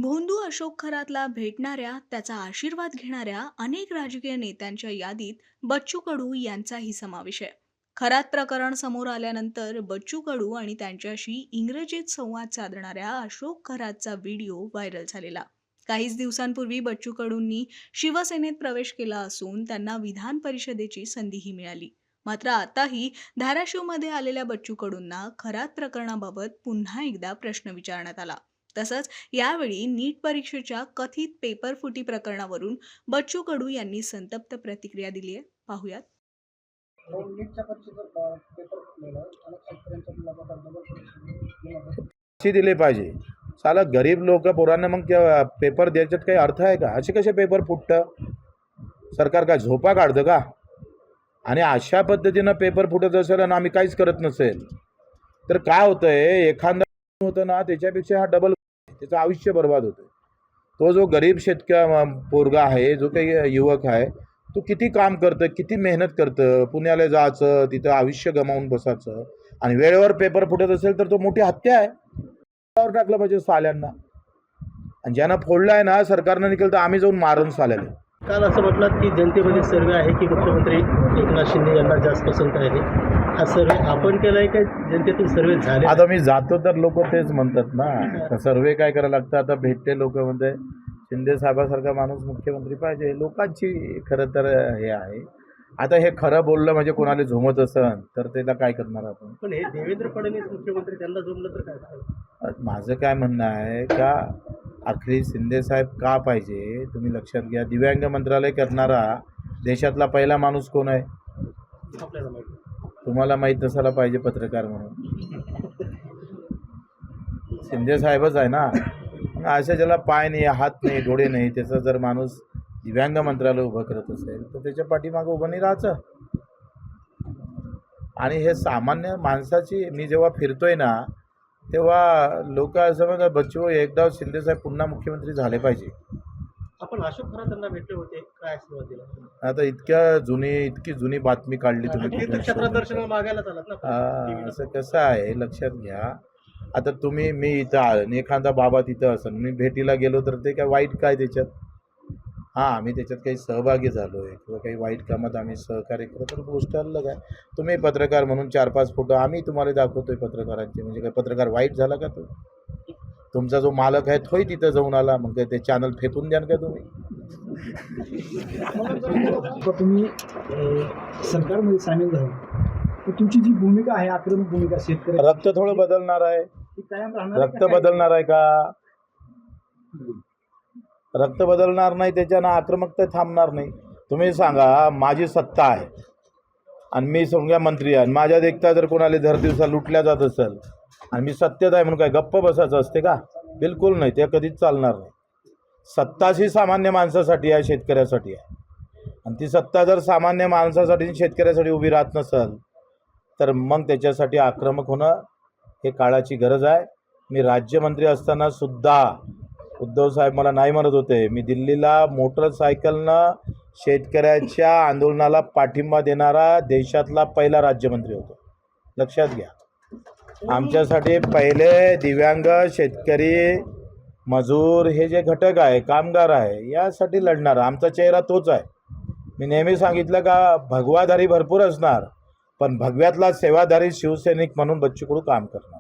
भोंदू अशोक खरातला भेटणाऱ्या, त्याचा आशीर्वाद घेणाऱ्या अनेक राजकीय नेत्यांच्या यादीत बच्चू कडू यांचाही समावेश आहे. खरात प्रकरण समोर आल्यानंतर बच्चू कडू आणि त्यांच्याशी इंग्रजीत संवाद साधणाऱ्या अशोक खरातचा व्हिडिओ व्हायरल झालेला. काहीच दिवसांपूर्वी बच्चू कडूंनी शिवसेनेत प्रवेश केला असून त्यांना विधान परिषदेची संधीही मिळाली. मात्र आताही धाराशिवमध्ये आलेल्या बच्चू कडूंना खरात प्रकरणाबाबत पुन्हा एकदा प्रश्न विचारण्यात आला. तसंच यावेळी नीट परीक्षेच्या कथित पेपर फुटी प्रकरणावरून बच्चू कडू यांनी संतप्त प्रतिक्रिया दिली आहे. पाहुयात. नीटच्या परीक्षेचा पेपर फुटलेला आहे. अनेक शेतकऱ्यांच्या मुलाखत डबल परीक्षा अशी दिली पाहिजे. साला गरीब लोक पोरांना मग पेपर द्यायच्यात काही अर्थ आहे का? असे कसे पेपर फुटतं? सरकार काय झोपा काढतं का? आणि अशा पद्धतीनं पेपर फुटत असेल आणि आम्ही काहीच करत नसेल तर काय होतं आहे? एखादा होतं ना, त्याच्यापेक्षा हा डबल त्याचं आयुष्य बर्बाद होतं. तो जो गरीब पोरगा आहे, जो काही युवक आहे, तो किती काम करतं, किती मेहनत करतं, पुण्याला जायचं, तिथं आयुष्य गमावून बसायचं आणि वेळेवर पेपर फुटत असेल तर तो मोठी हत्या आहे. टाकलं पाहिजे साल्यांना. आणि ज्यांना फोडलं आहे ना, सरकारनं निघालं तर आम्ही जाऊन मारून साल्याला. काल असं म्हटलं की जनतेमध्ये सर्वे आहे की मुख्यमंत्री एकनाथ शिंदे यांना जास्त पसंत आहे. हा सर्वे आपण केलाय का जनतेतून सर्वे झाले? आता मी जातो तर लोक तेच म्हणतात ना, सर्वे काय करायला लागतं. आता भेटते लोक म्हणते शिंदे साहेबासारखा माणूस मुख्यमंत्री पाहिजे. लोकांची खरं तर हे आहे. आता हे खरं बोललं म्हणजे कोणाला झोमत असन तर त्याला काय करणार आपण? पण हे देवेंद्र फडणवीस मुख्यमंत्री त्यांना जमलं तर काय? माझं काय म्हणणं आहे का, आखरी शिंदे साहेब का पाहिजे तुम्ही लक्षात घ्या. दिव्यांग मंत्रालय करणारा देशातला पहिला माणूस कोण आहे? आपल्याला माहिती. तुम्हाला माहीत असायला पाहिजे पत्रकार म्हणून. शिंदे साहेबच आहे ना. अशा ज्याला पाय नाही, हात नाही, डोळे नाही, त्याचा जर माणूस दिव्यांग मंत्रालय उभं करत असेल तर त्याच्या पाठीमागं उभं नाही राहायचं. आणि हे सामान्य माणसाची, मी जेव्हा फिरतोय ना तेव्हा लोक असं म्हणतात बच्चू एकदा शिंदे साहेब पुन्हा मुख्यमंत्री झाले पाहिजे. आपण अशोक खरात त्यांना भेटले होते, काय आशीर्वाद दिला? आता इतकी जुनी बातमी काढली तुम्ही. तीर्थक्षेत्र मागायला चालत ना. असं कसं आहे लक्षात घ्या. आता मी इथं आलो आणि एखादा बाबा तिथं असेल, मी भेटीला गेलो तर ते काय वाईट काय त्याच्यात? हां, आम्ही त्याच्यात काही सहभागी झालो आहे किंवा काही वाईट कामात आम्ही सहकार्य करतो तर गोष्ट अलग आहे. तुम्ही पत्रकार म्हणून 4-5 फोटो आम्ही तुम्हाला दाखवतोय पत्रकारांचे, म्हणजे काय पत्रकार वाईट झाला का? तो तुमचा जो मालक आहे तोही तिथं जाऊन आला, मग काय ते चॅनल फेकून द्याल का तुम्ही? तुम्ही सरकारमध्ये सामील झाला तर तुमची जी भूमिका आहे, आक्रमक भूमिका शेतकरी रक्त थोडं बदलणार आहे? कायम राहणार? रक्त बदलणार आहे का? रक्त बदलणार नाही, त्याच्यानं आक्रमकता थांबणार नाही. तुम्ही सांगा, माझी सत्ता आहे आणि मी समजा मंत्री आहे आणि माझ्या देखता जर कोणाला दर दिवसा लुटल्या जात असेल आणि मी सत्तेत आहे म्हणून काय गप्प बसायचं असते का? बिलकुल नाही, ते कधीच चालणार नाही. सत्ताशी सामान्य माणसासाठी आहे, शेतकऱ्यासाठी आहे. आणि ती सत्ता जर सामान्य माणसासाठी शेतकऱ्यासाठी उभी राहत नसेल तर मग त्याच्यासाठी आक्रमक होणं हे काळाची गरज आहे. मी राज्यमंत्री असताना सुद्धा उद्धव साहेब मला नाही म्हणत होते, मी दिल्लीला मोटरसायकलनं शेतकऱ्याच्या आंदोलनाला पाठिंबा देणारा देशातला पहिला राज्यमंत्री होतो. लक्षात घ्या. आमच्यासाठी पहिले दिव्यांग, शेतकरी, मजूर हे जे घटक आहे, कामगार आहे, यासाठी लढणारा आमचा चेहरा तोच आहे. मी नेहमी सांगितलं का भगवाधारी भरपूर असणार, पण भगव्यातला सेवाधारी शिवसैनिक म्हणून बच्चू कडू काम करणार.